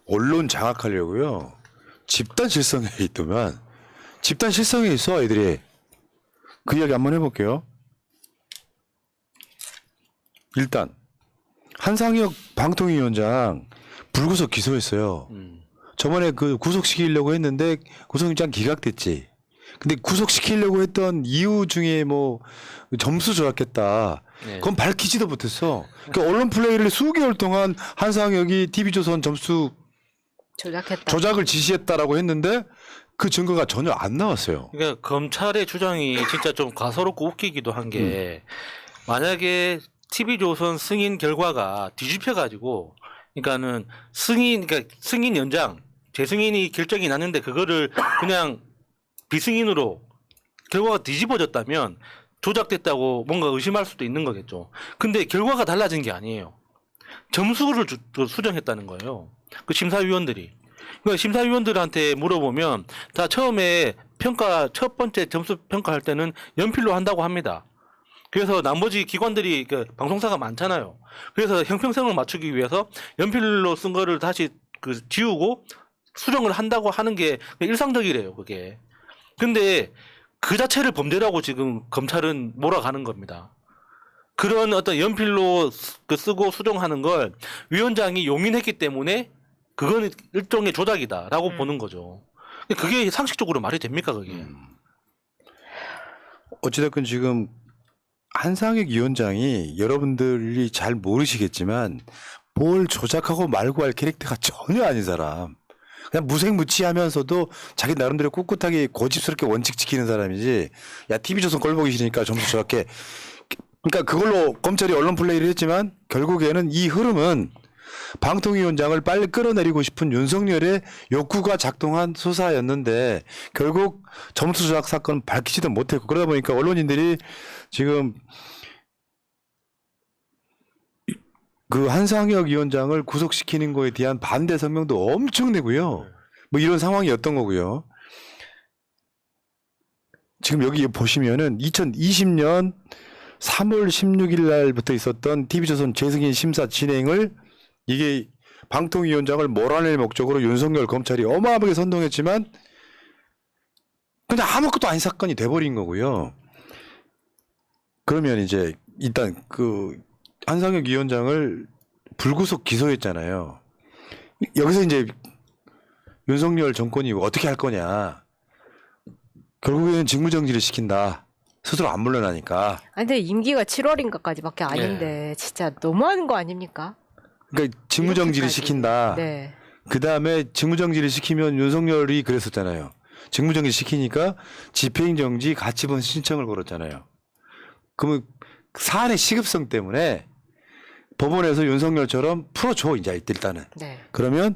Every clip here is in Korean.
언론 장악하려고요. 집단 실성에 있더만 집단 실성에 있어 애들이. 그 이야기 한번 해볼게요. 일단 한상혁 방통위원장 불구속 기소했어요. 저번에 그 구속시키려고 했는데 구속영장 기각됐지. 근데 구속시키려고 했던 이유 중에 뭐 점수 조작했다. 네. 그건 밝히지도 못했어. 그러니까 언론 플레이를 수개월 동안 한상혁이 TV조선 점수 조작했다. 조작을 지시했다라고 했는데 그 증거가 전혀 안 나왔어요. 그러니까 검찰의 주장이 진짜 좀 가소롭고 웃기기도 한 게 만약에 TV조선 승인 결과가 뒤집혀가지고 그러니까는 그러니까 승인 연장 재승인이 결정이 났는데 그거를 그냥 비승인으로 결과가 뒤집어졌다면 조작됐다고 뭔가 의심할 수도 있는 거겠죠. 근데 결과가 달라진 게 아니에요. 점수를 수정했다는 거예요. 그 심사위원들이. 그러니까 심사위원들한테 물어보면 다 처음에 첫 번째 점수 평가할 때는 연필로 한다고 합니다. 그래서 나머지 기관들이 그 방송사가 많잖아요. 그래서 형평성을 맞추기 위해서 연필로 쓴 거를 다시 그 지우고 수정을 한다고 하는 게 일상적이래요, 그게. 근데 그 자체를 범죄라고 지금 검찰은 몰아가는 겁니다. 그런 어떤 연필로 쓰고 수정하는 걸 위원장이 용인했기 때문에 그건 일종의 조작이다라고 보는 거죠. 그게 상식적으로 말이 됩니까, 그게? 어찌됐건 지금 한상혁 위원장이 여러분들이 잘 모르시겠지만 뭘 조작하고 말고 할 캐릭터가 전혀 아닌 사람. 그냥 무색무취하면서도 자기 나름대로 꿋꿋하게 고집스럽게 원칙 지키는 사람이지. 야, TV조선 꼴 보기 싫으니까 점수 조작해. 그러니까 그걸로 검찰이 언론 플레이를 했지만 결국에는 이 흐름은 방통위원장을 빨리 끌어내리고 싶은 윤석열의 욕구가 작동한 수사였는데 결국 점수 조작 사건 밝히지도 못했고 그러다 보니까 언론인들이 지금 그 한상혁 위원장을 구속시키는 거에 대한 반대 성명도 엄청 내고요. 뭐 이런 상황이었던 거고요. 지금 여기 보시면은 2020년 3월 16일 날부터 있었던 TV조선 재승인 심사 진행을 이게 방통위원장을 몰아낼 목적으로 윤석열 검찰이 어마어마하게 선동했지만 그냥 아무것도 아닌 사건이 돼버린 거고요. 그러면 이제 일단 그 한상혁 위원장을 불구속 기소했잖아요. 여기서 이제 윤석열 정권이 어떻게 할 거냐. 결국에는 직무정지를 시킨다. 스스로 안 물러나니까. 아니 근데 임기가 7월인가까지밖에 아닌데 진짜 너무하는 거 아닙니까? 그러니까 직무정지를 이렇게까지. 시킨다. 네. 그 다음에 직무정지를 시키면 윤석열이 그랬었잖아요. 직무정지 시키니까 집행정지 가처분 신청을 걸었잖아요. 그러면 사안의 시급성 때문에 법원에서 윤석열처럼 풀어줘 이제 일단은. 네. 그러면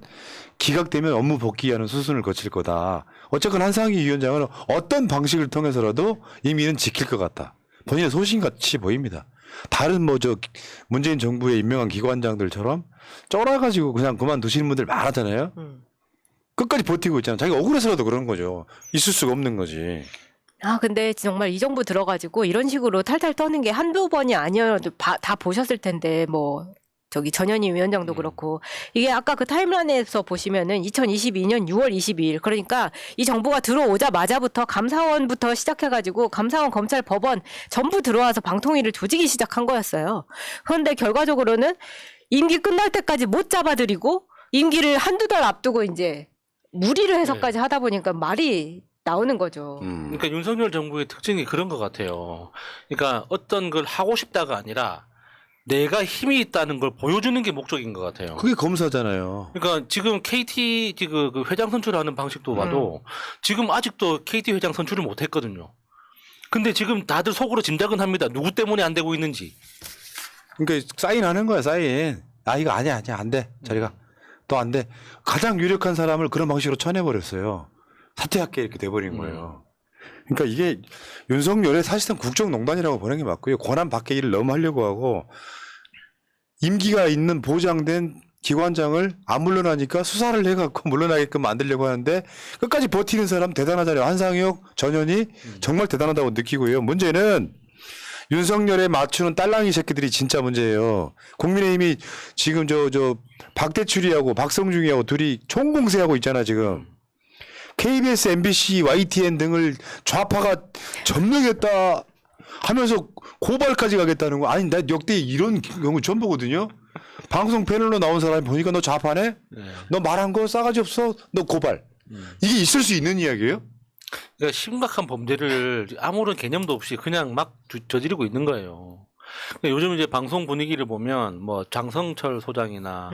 기각되면 업무 복귀하는 수순을 거칠 거다. 어쨌건 한상희 위원장은 어떤 방식을 통해서라도 임의는 지킬 것 같다. 본인의 소신같이 보입니다. 다른 뭐 저 문재인 정부에 임명한 기관장들처럼 쫄아가지고 그냥 그만두시는 분들 많았잖아요. 끝까지 버티고 있잖아요. 자기가 억울해서라도 그러는 거죠. 있을 수가 없는 거지. 아 근데 정말 이 정부 들어가지고 이런 식으로 탈탈 떠는 게 한두 번이 아니어도 다 보셨을 텐데 뭐 저기 전현희 위원장도 그렇고 이게 아까 그 타임라인에서 보시면은 2022년 6월 22일 그러니까 이 정부가 들어오자마자부터 감사원부터 시작해가지고 감사원 검찰 법원 전부 들어와서 방통위를 조지기 시작한 거였어요. 그런데 결과적으로는 임기 끝날 때까지 못 잡아들이고 임기를 한두 달 앞두고 이제 무리를 해서까지 하다 보니까 말이 나오는 거죠. 그러니까 윤석열 정부의 특징이 그런 것 같아요. 그러니까 어떤 걸 하고 싶다가 아니라 내가 힘이 있다는 걸 보여주는 게 목적인 것 같아요. 그게 검사잖아요. 그러니까 지금 KT 그 회장 선출하는 방식도 봐도 지금 아직도 KT 회장 선출을 못 했거든요. 근데 지금 다들 속으로 짐작은 합니다. 누구 때문에 안 되고 있는지. 그러니까 사인하는 거야 사인. 아 이거 아니야 안 돼. 저리가 또 안 돼. 가장 유력한 사람을 그런 방식으로 쳐내버렸어요. 사퇴할게 이렇게 돼버린 거예요. 그러니까 이게 윤석열의 사실상 국정농단이라고 보는 게 맞고요. 권한 밖의 일을 너무 하려고 하고 임기가 있는 보장된 기관장을 안 물러나니까 수사를 해갖고 물러나게끔 만들려고 하는데 끝까지 버티는 사람 대단하잖아요. 한상혁, 전현희 정말 대단하다고 느끼고요. 문제는 윤석열에 맞추는 딸랑이 새끼들이 진짜 문제예요. 국민의힘이 지금 저 박대출이하고 박성중이하고 둘이 총공세하고 있잖아 지금. KBS, MBC, YTN 등을 좌파가 점령했다 하면서 고발까지 가겠다는 거. 아니 나 역대 이런 경우 처음 보거든요. 방송 패널로 나온 사람이 보니까 너 좌파네? 네. 너 말한 거 싸가지 없어? 너 고발. 이게 있을 수 있는 이야기예요? 그러니까 심각한 범죄를 아무런 개념도 없이 그냥 막 저지르고 있는 거예요. 그러니까 요즘 이제 방송 분위기를 보면 뭐 장성철 소장이나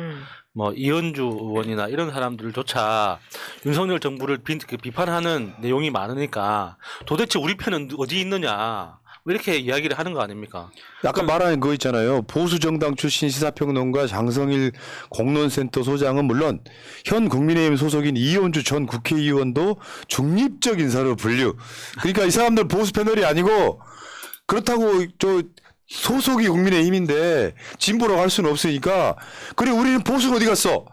뭐 이현주 의원이나 이런 사람들조차 윤석열 정부를 비판하는 내용이 많으니까 도대체 우리 편은 어디 있느냐 이렇게 이야기를 하는 거 아닙니까? 아까 말한 거 있잖아요. 보수 정당 출신 시사평론가 장성일 공론센터 소장은 물론 현 국민의힘 소속인 이현주 전 국회의원도 중립적 인사로 분류. 그러니까 이 사람들 보수 패널이 아니고 그렇다고 저 소속이 국민의힘인데 진보라고 할 수는 없으니까 그래 우리는 보수는 어디 갔어?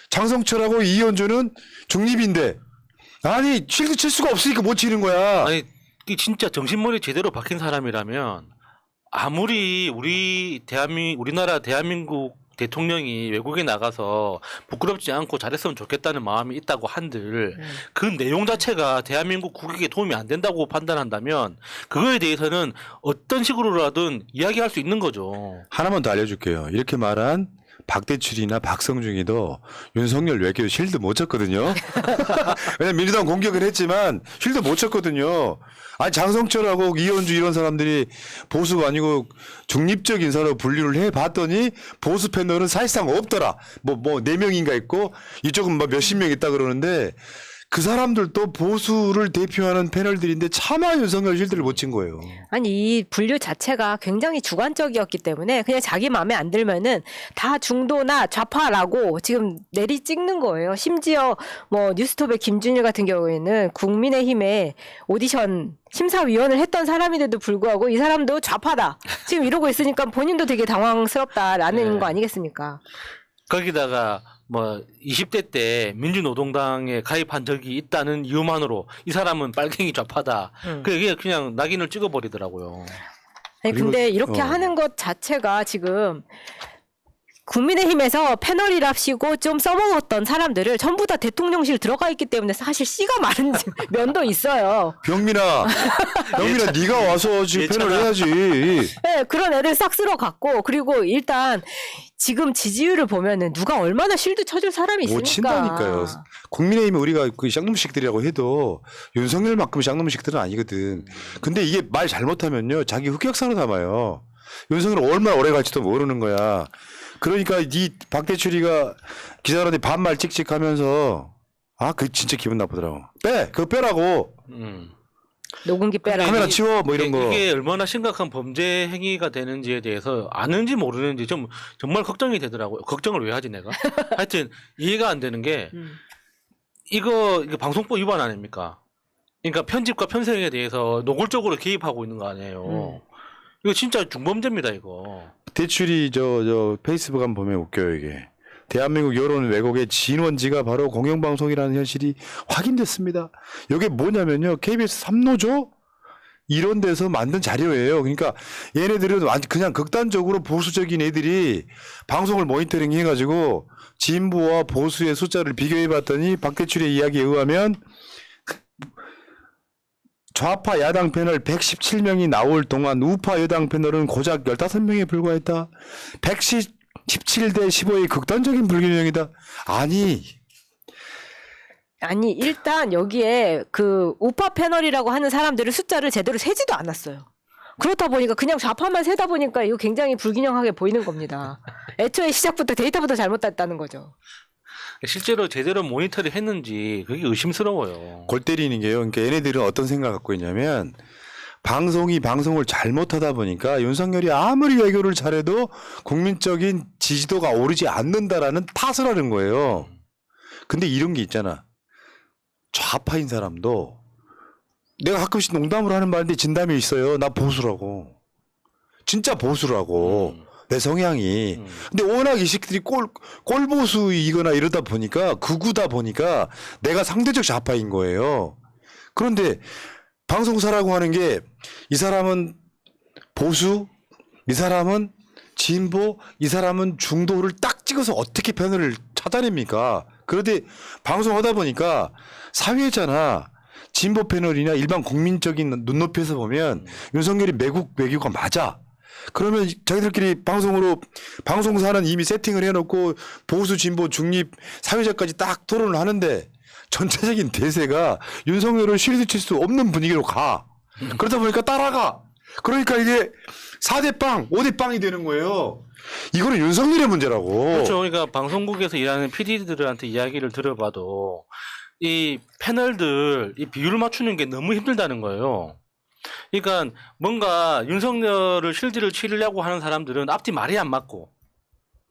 장성철하고 이현주는 중립인데 아니 실드 칠 수가 없으니까 못 치는 거야. 아니 이 진짜 정신머리 제대로 박힌 사람이라면 아무리 우리나라 대한민국 대통령이 외국에 나가서 부끄럽지 않고 잘했으면 좋겠다는 마음이 있다고 한들 그 내용 자체가 대한민국 국익에 도움이 안 된다고 판단한다면 그거에 대해서는 어떤 식으로라든 이야기할 수 있는 거죠. 하나만 더 알려줄게요. 이렇게 말한 박대출이나 박성중이도 윤석열 외교 실드 못 쳤거든요. 왜냐면 민주당 공격을 했지만 실드 못 쳤거든요. 아니 장성철하고 이현주 이런 사람들이 보수가 아니고 중립적 인사로 분류를 해봤더니 보수 패널은 사실상 없더라. 뭐 4명인가 있고 이쪽은 뭐 몇십 명 있다 그러는데 그 사람들도 보수를 대표하는 패널들인데 차마 윤석열 실드를 못 친 거예요. 아니 이 분류 자체가 굉장히 주관적이었기 때문에 그냥 자기 마음에 안 들면은 다 중도나 좌파라고 지금 내리 찍는 거예요. 심지어 뭐 뉴스톱의 김준일 같은 경우에는 국민의힘에 오디션 심사위원을 했던 사람인데도 불구하고 이 사람도 좌파다 지금 이러고 있으니까 본인도 되게 당황스럽다라는 네. 거 아니겠습니까? 거기다가 뭐 20대 때 민주노동당에 가입한 적이 있다는 이유만으로 이 사람은 빨갱이 좌파다. 그게 그냥 낙인을 찍어버리더라고요. 아니 그리고- 근데 이렇게 하는 것 자체가 지금 국민의힘에서 패널이랍시고 좀 써먹었던 사람들을 전부 다 대통령실 들어가 있기 때문에 사실 씨가 마른 면도 있어요. 병민아 네가 와서 지금 패널 해야지. 네, 그런 애들 싹 쓸어갔고 그리고 일단 지금 지지율을 보면은 누가 얼마나 실드 쳐줄 사람이 있습니까? 못 친다니까요. 국민의힘이 우리가 그 쌍놈식들이라고 해도 윤석열만큼 쌍놈식들은 아니거든. 근데 이게 말 잘못하면요 자기 흑역사로 남아요. 윤석열 얼마나 오래 갈지도 모르는 거야. 그러니까 이 박대출이가 기자들한테 반말 찍찍하면서 그 진짜 기분 나쁘더라고. 그거 빼라고. 녹음기 빼라. 카메라 치워 뭐 이런 거. 이게 얼마나 심각한 범죄 행위가 되는지에 대해서 아는지 모르는지 정말 걱정이 되더라고요. 걱정을 왜 하지 내가? 하여튼 이해가 안 되는 게 이거 방송법 위반 아닙니까? 그러니까 편집과 편성에 대해서 노골적으로 개입하고 있는 거 아니에요. 이거 진짜 중범죄입니다 이거. 대출이 저 페이스북 한번 보면 웃겨요 이게. 대한민국 여론 왜곡의 진원지가 바로 공영방송이라는 현실이 확인됐습니다. 이게 뭐냐면요. KBS 3노조 이런 데서 만든 자료예요. 그러니까 얘네들은 그냥 극단적으로 보수적인 애들이 방송을 모니터링 해가지고 진보와 보수의 숫자를 비교해봤더니 박대출의 이야기에 의하면 좌파 야당 패널 117명이 나올 동안 우파 여당 패널은 고작 15명에 불과했다. 117대 15의 극단적인 불균형이다. 아니 일단 여기에 그 우파 패널이라고 하는 사람들의 숫자를 제대로 세지도 않았어요. 그렇다 보니까 그냥 좌파만 세다 보니까 이거 굉장히 불균형하게 보이는 겁니다. 애초에 시작부터 데이터부터 잘못됐다는 거죠. 실제로 제대로 모니터를 했는지 그게 의심스러워요. 골 때리는 게요. 그러니까 얘네들은 어떤 생각을 갖고 있냐면 방송을 잘못하다 보니까 윤석열이 아무리 외교를 잘해도 국민적인 지지도가 오르지 않는다라는 탓을 하는 거예요. 근데 이런 게 있잖아. 좌파인 사람도 내가 가끔씩 농담으로 하는 말인데 진담이 있어요. 나 보수라고. 진짜 보수라고. 내 성향이. 근데 워낙 이 새끼들이 꼴보수이거나 이러다 보니까 극우다 보니까 내가 상대적 좌파인 거예요. 그런데 방송사라고 하는 게 이 사람은 보수, 이 사람은 진보, 이 사람은 중도를 딱 찍어서 어떻게 편을 찾아냅니까? 그런데 방송하다 보니까 사회잖아. 진보 패널이나 일반 국민적인 눈높이에서 보면 윤석열이 외교가 맞아. 그러면 자기들끼리 방송사는 이미 세팅을 해놓고 보수, 진보, 중립, 사회자까지 딱 토론을 하는데 전체적인 대세가 윤석열을 실드칠 수 없는 분위기로 가. 그러다 보니까 따라가. 그러니까 이게 4대 빵, 5대 빵이 되는 거예요. 이거는 윤석열의 문제라고. 그렇죠. 그러니까 방송국에서 일하는 PD들한테 이야기를 들어봐도 이 패널들 이 비율을 맞추는 게 너무 힘들다는 거예요. 그러니까 뭔가 윤석열을 실드를 치려고 하는 사람들은 앞뒤 말이 안 맞고,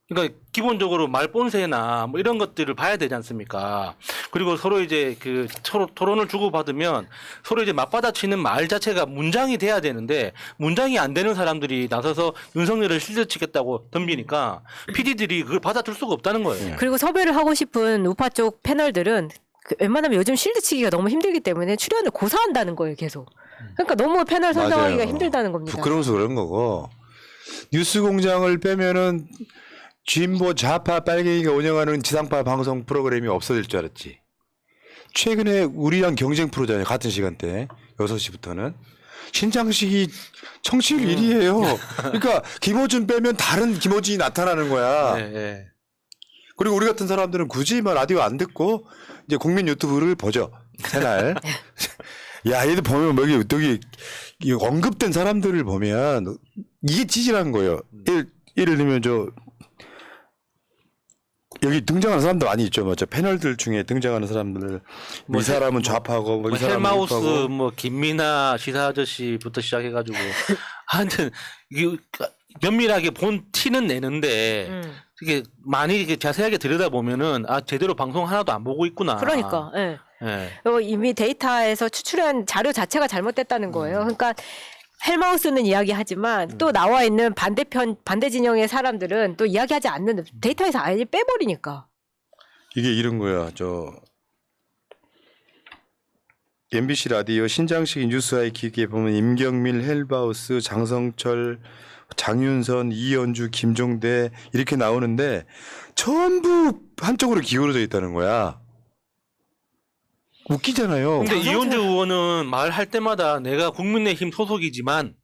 그러니까 기본적으로 말 본세나 뭐 이런 것들을 봐야 되지 않습니까? 그리고 서로 이제 그 토론을 주고받으면 서로 이제 맞받아치는 말 자체가 문장이 돼야 되는데 문장이 안 되는 사람들이 나서서 윤석열을 실드 치겠다고 덤비니까 PD들이 그걸 받아줄 수가 없다는 거예요. 그리고 섭외를 하고 싶은 우파 쪽 패널들은 웬만하면 요즘 실드 치기가 너무 힘들기 때문에 출연을 고사한다는 거예요, 계속. 그러니까 너무 패널 선정하기가 맞아요. 힘들다는 겁니다. 부끄러워서 그런 거고. 뉴스공장을 빼면은 진보 좌파 빨갱이가 운영하는 지상파 방송 프로그램이 없어질 줄 알았지. 최근에 우리랑 경쟁 프로잖아요. 같은 시간대 6시부터는. 신장식이 청취율 1위예요. 그러니까 김어준 빼면 다른 김어준이 나타나는 거야. 네, 네. 그리고 우리 같은 사람들은 굳이 뭐 라디오 안 듣고 이제 국민 유튜브를 보죠. 새날. 야, 얘들 보면 여기 언급된 사람들을 보면 이게 찌질한 거예요. 예를 들면 여기 등장하는 사람들 많이 있죠. 저 패널들 중에 등장하는 사람들 이 사람은 좌파고 이 사람은 헬마우스 우파고. 뭐 김미나 시사 아저씨부터 시작해가지고 하여튼 이게 면밀하게 본 티는 내는데 이게 많이 이렇게 자세하게 들여다 보면은 아 제대로 방송 하나도 안 보고 있구나. 그러니까. 예. 예. 이미 데이터에서 추출한 자료 자체가 잘못됐다는 거예요. 그러니까 헬마우스는 이야기하지만 또 나와 있는 반대 진영의 사람들은 또 이야기하지 않는 데이터에서 아예 빼버리니까. 이게 이런 거야. MBC 라디오 신장식 뉴스와의 기기에 보면 임경밀, 헬바우스, 장성철, 장윤선, 이연주, 김종대 이렇게 나오는데 전부 한쪽으로 기울어져 있다는 거야. 웃기잖아요. 근데 이현주 의원은 말할 때마다 내가 국민의힘 소속이지만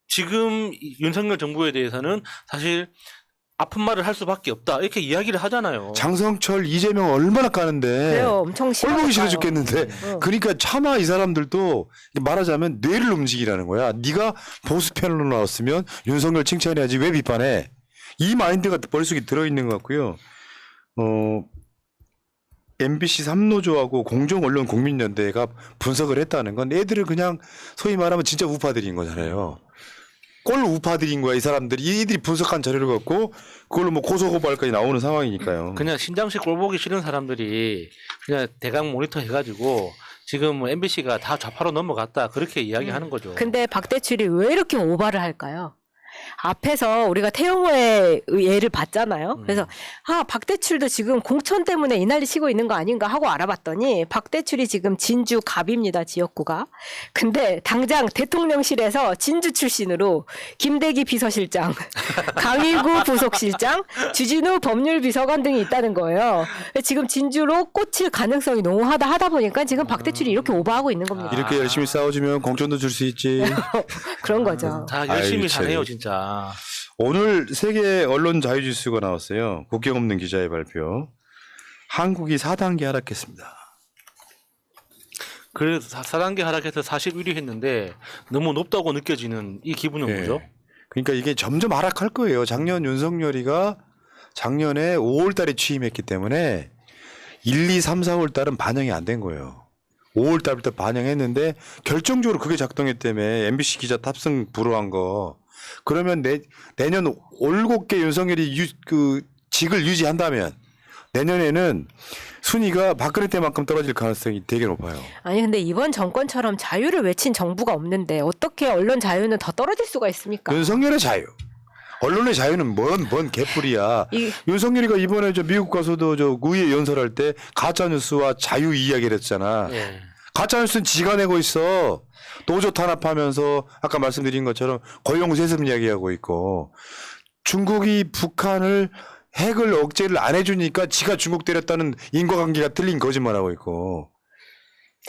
지금 윤석열 정부에 대해서는 사실 아픈 말을 할 수밖에 없다 이렇게 이야기를 하잖아요. 장성철, 이재명 얼마나 까는데. 그래요. 엄청 싫어. 꼴보기 싫어 죽겠는데. 그러니까 차마 이 사람들도 말하자면 뇌를 움직이라는 거야. 네가 보수 패널로 나왔으면 윤석열 칭찬해야지 왜 비판해. 이 마인드가 머릿속에 들어있는 것 같고요. MBC 삼노조하고 공정언론 국민연대가 분석을 했다는 건 애들을 그냥 소위 말하면 진짜 우파들인 거잖아요. 꼴 우파들인 거야 이 사람들이. 이들이 분석한 자료를 갖고 그걸로 뭐 고소고발까지 나오는 상황이니까요. 그냥 신장식 꼴 보기 싫은 사람들이 그냥 대강 모니터 해가지고 지금 뭐 MBC가 다 좌파로 넘어갔다 그렇게 이야기하는 거죠. 근데 박대출이 왜 이렇게 오바를 할까요? 앞에서 우리가 태용호의 예를 봤잖아요. 그래서 박대출도 지금 공천 때문에 이 난리 치고 있는 거 아닌가 하고 알아봤더니 박대출이 지금 진주 갑입니다. 지역구가. 근데 당장 대통령실에서 진주 출신으로 김대기 비서실장, 강일구 부속실장, 주진우 법률비서관 등이 있다는 거예요. 지금 진주로 꽂힐 가능성이 농후하다 하다 보니까 지금 박대출이 이렇게 오바하고 있는 겁니다. 이렇게 열심히 싸워주면 공천도 줄 수 있지. 그런 거죠. 다 열심히 아유, 사네요 참. 진짜. 오늘 세계 언론 자유지수가 나왔어요. 국경 없는 기자의 발표. 한국이 4단계 하락했습니다. 그래서 4단계 하락해서 41위 했는데 너무 높다고 느껴지는 이 기분은 예. 뭐죠? 그러니까 이게 점점 하락할 거예요. 작년 윤석열이가 작년에 5월 달에 취임했기 때문에 1, 2, 3, 4월 달은 반영이 안 된 거예요. 5월 달부터 반영했는데 결정적으로 그게 작동했다며 MBC 기자 탑승 불허한 거. 그러면 내년 올곧게 윤석열이 직을 유지한다면 내년에는 순위가 박근혜 때만큼 떨어질 가능성이 되게 높아요. 아니 근데 이번 정권처럼 자유를 외친 정부가 없는데 어떻게 언론 자유는 더 떨어질 수가 있습니까? 윤석열의 자유. 언론의 자유는 뭔 개뿔이야. 윤석열이가 이번에 미국 가서도 의회 연설할 때 가짜 뉴스와 자유 이야기를 했잖아. 예. 가짜뉴스는 지가 내고 있어. 노조 탄압하면서 아까 말씀드린 것처럼 고용 세습 이야기하고 있고 중국이 북한을 핵을 억제를 안 해주니까 지가 중국 때렸다는 인과관계가 틀린 거짓말하고 있고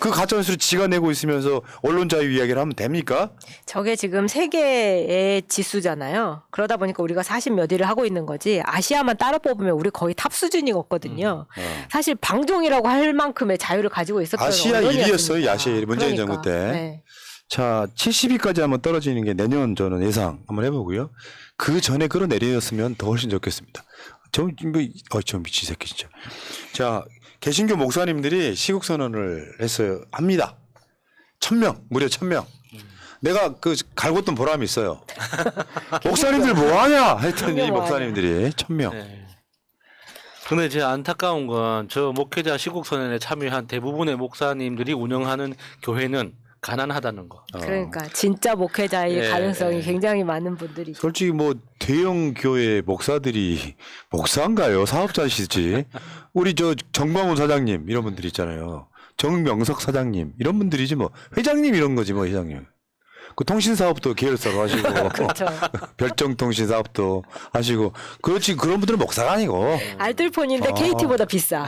그 가짜뉴스를 지가 내고 있으면서 언론 자유 이야기를 하면 됩니까? 저게 지금 세계의 지수잖아요. 그러다 보니까 우리가 40몇 위를 하고 있는 거지. 아시아만 따로 뽑으면 우리 거의 탑 수준이었거든요. 사실 방종이라고 할 만큼의 자유를 가지고 있었던 아시아 언론이었으니까. 1위였어요. 아시아 1위. 문재인 그러니까. 정부 때. 네. 자, 70위까지 한번 떨어지는 게 내년 저는 예상 한번 해보고요. 그 전에 끌어내렸으면 더 훨씬 좋겠습니다. 저 미친 새끼 진짜. 자, 개신교 목사님들이 시국 선언을 했어요. 합니다. 1000명, 무려 1000명. 내가 그 갈궜던 보람이 있어요. 목사님들 뭐 하냐? 했더니 뭐 목사님들이 1000명. 네. 근데 제 안타까운 건 저 목회자 시국 선언에 참여한 대부분의 목사님들이 운영하는 교회는 가난하다는 거. 그러니까 진짜 목회자일 예. 가능성이 굉장히 많은 분들이 솔직히 뭐 대형 교회 목사들이 목사인가요? 사업자시지. 우리 저 정광훈 사장님 이런 분들 있잖아요. 정명석 사장님 이런 분들이지 뭐 회장님 이런 거지 뭐 회장님. 그 통신 사업도 계열사로 하시고 그렇죠. 별정통신 사업도 하시고 그렇지 그런 분들은 목사가 아니고 알뜰폰인데 KT보다 비싸.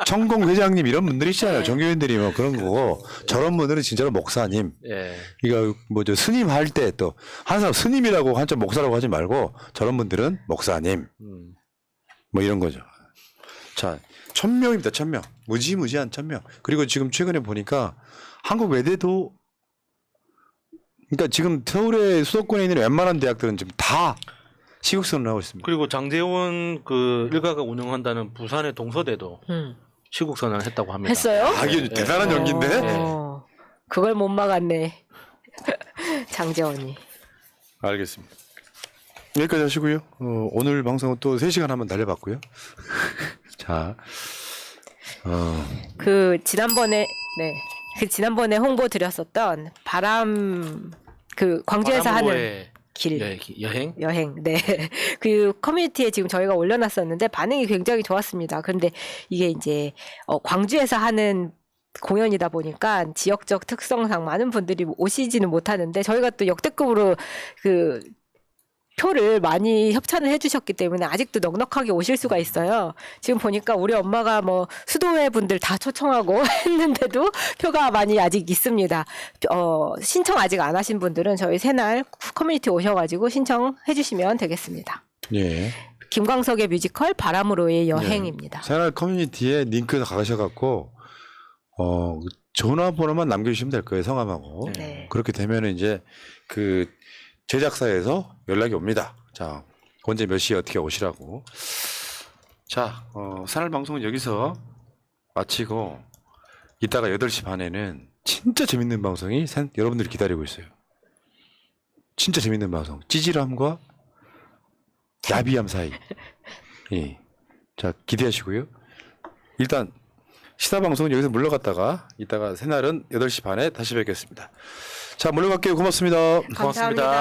천공 회장님 이런 분들이 있잖아요. 종교인들이 뭐 그런 거고 저런 분들은 진짜로 목사님. 예. 이거 뭐죠 스님 할 때 또 한 사람 스님이라고 한참 목사라고 하지 말고 저런 분들은 목사님 뭐 이런 거죠. 자 1000명입니다. 1000명 무지무지한 1000명. 그리고 지금 최근에 보니까 한국 외대도 그러니까 지금 서울의 수도권에 있는 웬만한 대학들은 지금 다 시국선언을 하고 있습니다. 그리고 장재원 그 일가가 운영한다는 부산의 동서대도 시국 선언을 했다고 합니다. 했어요? 아 이게 대단한 연기인데. 그걸 못 막았네. 장재원이. 알겠습니다. 여기까지 하시고요. 오늘 방송은 또 3시간 한번 달려봤고요. 자, 그 지난번에 홍보 드렸었던 바람 그 광주에서 하는 바람으로의 길 여행. 네. 그 커뮤니티에 지금 저희가 올려놨었는데 반응이 굉장히 좋았습니다. 그런데 이게 이제 광주에서 하는 공연이다 보니까 지역적 특성상 많은 분들이 오시지는 못하는데 저희가 또 역대급으로 그 표를 많이 협찬을 해주셨기 때문에 아직도 넉넉하게 오실 수가 있어요. 지금 보니까 우리 엄마가 뭐 수도회 분들 다 초청하고 했는데도 표가 많이 아직 있습니다. 신청 아직 안 하신 분들은 저희 새날 커뮤니티 오셔가지고 신청해 주시면 되겠습니다. 예. 김광석의 뮤지컬 바람으로의 여행입니다. 새날 커뮤니티에 링크 가셔갖고 전화번호만 남겨주시면 될 거예요. 성함하고. 네. 그렇게 되면은 이제 그 제작사에서 연락이 옵니다. 자, 언제 몇 시에 어떻게 오시라고. 자, 새날 방송은 여기서 마치고 이따가 8시 반에는 진짜 재밌는 방송이 여러분들이 기다리고 있어요. 진짜 재밌는 방송. 찌질함과 야비함 사이. 예. 자, 기대하시고요. 일단 시사방송은 여기서 물러갔다가 이따가 새날은 8시 반에 다시 뵙겠습니다. 자, 물러갈게요. 고맙습니다. 고맙습니다.